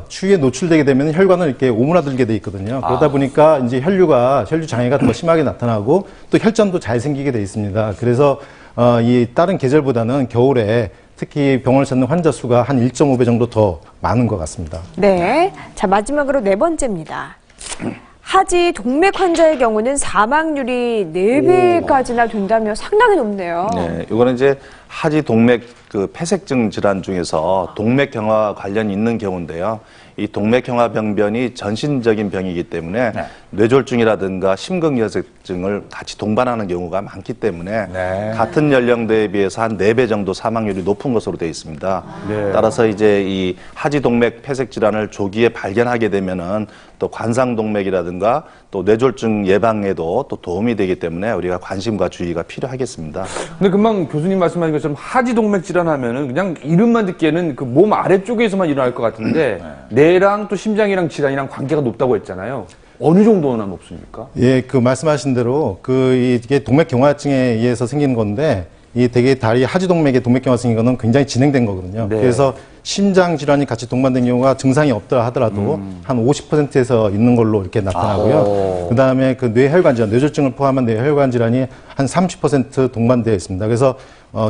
추위에 노출되게 되면 혈관을 이렇게 오므라들게 돼 있거든요. 그러다 보니까 이제 혈류 장애가 더 심하게 나타나고 또 혈전도 잘 생기게 돼 있습니다. 그래서 이 다른 계절보다는 겨울에 특히 병원을 찾는 환자 수가 한 1.5배 정도 더 많은 것 같습니다. 네. 자, 마지막으로 네 번째입니다. 하지 동맥 환자의 경우는 사망률이 4배까지나 된다며 상당히 높네요. 네, 이거는 이제 하지 동맥 폐색증 질환 중에서 동맥경화 관련이 있는 경우인데요. 이 동맥경화 병변이 전신적인 병이기 때문에 뇌졸중이라든가 심근경색증을 같이 동반하는 경우가 많기 때문에 같은 연령대에 비해서 한 4배 정도 사망률이 높은 것으로 되어 있습니다. 따라서 이제 이 하지 동맥 폐색 질환을 조기에 발견하게 되면은 또 관상동맥이라든가 또 뇌졸중 예방에도 또 도움이 되기 때문에 우리가 관심과 주의가 필요하겠습니다. 근데 금방 교수님 말씀하신 것처럼 하지 동맥 질환 하면은 그냥 이름만 듣기에는 그 몸 아래쪽에서만 일어날 것 같은데 뇌랑 또 심장이랑 질환이랑 관계가 높다고 했잖아요. 어느 정도나 높습니까? 예, 그 말씀하신 대로 이게 동맥경화증에 의해서 생기는 건데 이 되게 다리 하지동맥의 동맥경화증인 거는 굉장히 진행된 거거든요. 그래서 심장 질환이 같이 동반된 경우가 증상이 없더라 하더라도 한 50%에서 있는 걸로 이렇게 나타나고요. 그다음에 그 뇌혈관 질환, 뇌졸중을 포함한 뇌혈관 질환이 한 30% 동반되어 있습니다. 그래서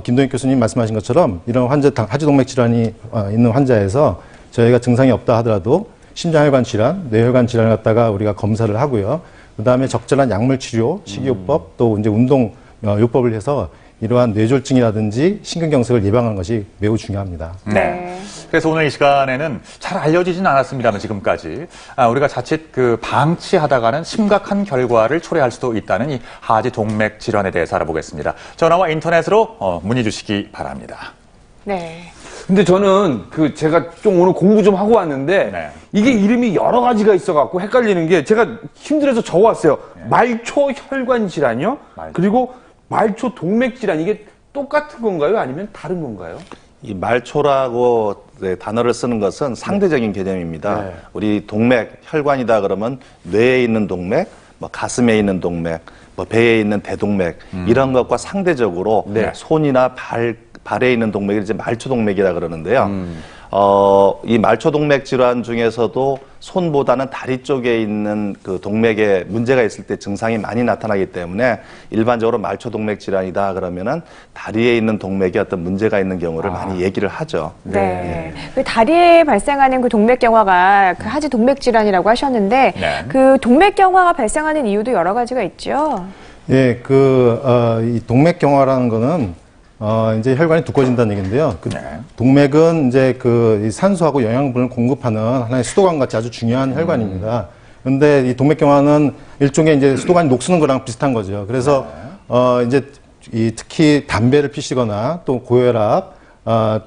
김동익 교수님 말씀하신 것처럼 이런 하지동맥 질환이 있는 환자에서 저희가 증상이 없다 하더라도 심장혈관 질환, 뇌혈관 질환을 갖다가 우리가 검사를 하고요. 그다음에 적절한 약물 치료, 식이요법, 또 이제 운동 요법을 해서 이러한 뇌졸중이라든지 심근경색을 예방하는 것이 매우 중요합니다. 네. 그래서 오늘 이 시간에는 잘 알려지진 않았습니다만 지금까지 우리가 자칫 방치하다가는 심각한 결과를 초래할 수도 있다는 이 하지 동맥 질환에 대해서 알아보겠습니다. 전화와 인터넷으로 문의 주시기 바랍니다. 네. 근데 저는 제가 좀 오늘 공부 좀 하고 왔는데 이게 이름이 여러 가지가 있어갖고 헷갈리는 게 제가 힘들어서 적어왔어요. 말초 혈관 질환이요? 그리고 말초 동맥 질환, 이게 똑같은 건가요? 아니면 다른 건가요? 이 말초라고 단어를 쓰는 것은 상대적인 개념입니다. 우리 동맥, 혈관이다 그러면 뇌에 있는 동맥, 가슴에 있는 동맥, 배에 있는 대동맥 이런 것과 상대적으로 손이나 발에 있는 동맥이 이제 말초동맥이라 그러는데요. 이 말초동맥 질환 중에서도 손보다는 다리 쪽에 있는 그 동맥에 문제가 있을 때 증상이 많이 나타나기 때문에 일반적으로 말초동맥 질환이다 그러면은 다리에 있는 동맥에 어떤 문제가 있는 경우를 많이 얘기를 하죠. 네. 그 다리에 발생하는 그 동맥경화가 그 하지 동맥 질환이라고 하셨는데 그 동맥경화가 발생하는 이유도 여러 가지가 있죠. 예, 이 동맥경화라는 거는 이제 혈관이 두꺼워진다는 얘기인데요. 동맥은 이제 이 산소하고 영양분을 공급하는 하나의 수도관 같이 아주 중요한 혈관입니다. 그런데 이 동맥경화는 일종의 이제 수도관이 녹슬는 거랑 비슷한 거죠. 그래서 이제 특히 담배를 피시거나 또 고혈압,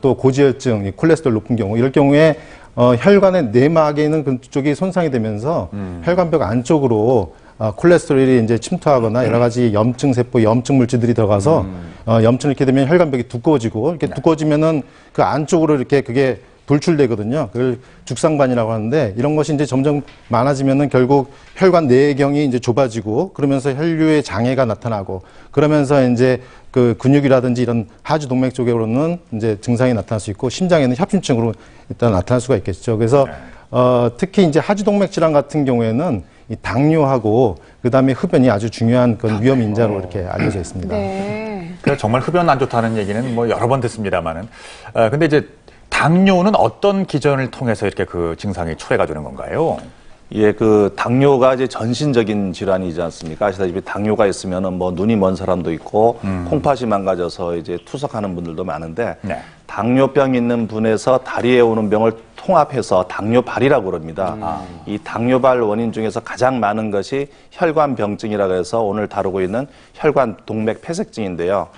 또 고지혈증, 콜레스테롤 높은 경우 이럴 경우에 혈관의 내막에 있는 그쪽이 손상이 되면서 혈관벽 안쪽으로 콜레스테롤이 이제 침투하거나 여러 가지 염증 세포, 염증 물질들이 들어가서 염증을 이렇게 되면 혈관벽이 두꺼워지고 이렇게 두꺼워지면은 그 안쪽으로 이렇게 그게 돌출되거든요. 그걸 죽상반이라고 하는데 이런 것이 이제 점점 많아지면은 결국 혈관 내경이 이제 좁아지고 그러면서 혈류의 장애가 나타나고 그러면서 이제 그 근육이라든지 이런 하지 동맥 쪽으로는 이제 증상이 나타날 수 있고 심장에는 협심증으로 일단 나타날 수가 있겠죠. 그래서 특히 이제 하지 동맥 질환 같은 경우에는 이 당뇨하고 그다음에 흡연이 아주 중요한 그런 위험 인자로 이렇게 알려져 있습니다. 그래서 정말 흡연 안 좋다는 얘기는 여러 번 듣습니다만은 근데 이제 당뇨는 어떤 기전을 통해서 이렇게 그 증상이 초래가 되는 건가요? 예, 당뇨가 이제 전신적인 질환이지 않습니까? 아시다시피 당뇨가 있으면은 눈이 먼 사람도 있고, 콩팥이 망가져서 이제 투석하는 분들도 많은데, 당뇨병 있는 분에서 다리에 오는 병을 통합해서 당뇨발이라고 그럽니다. 이 당뇨발 원인 중에서 가장 많은 것이 혈관병증이라고 해서 오늘 다루고 있는 혈관 동맥 폐색증인데요.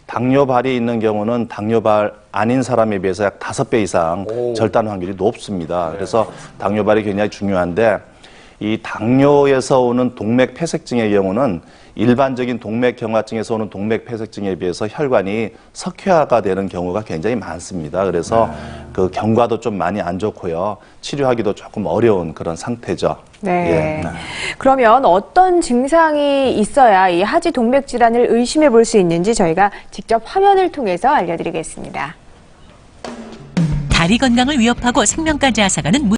당뇨발이 있는 경우는 당뇨발 아닌 사람에 비해서 약 5배 이상 절단 확률이 높습니다. 그래서 당뇨발이 굉장히 중요한데 이 당뇨에서 오는 동맥 폐색증의 경우는 일반적인 동맥경화증에서 오는 동맥 폐색증에 비해서 혈관이 석회화가 되는 경우가 굉장히 많습니다. 그래서 그 경과도 좀 많이 안 좋고요. 치료하기도 조금 어려운 그런 상태죠. 네. 그러면 어떤 증상이 있어야 이 하지 동맥 질환을 의심해 볼 수 있는지 저희가 직접 화면을 통해서 알려드리겠습니다. 다리 건강을 위협하고 생명까지 앗아가는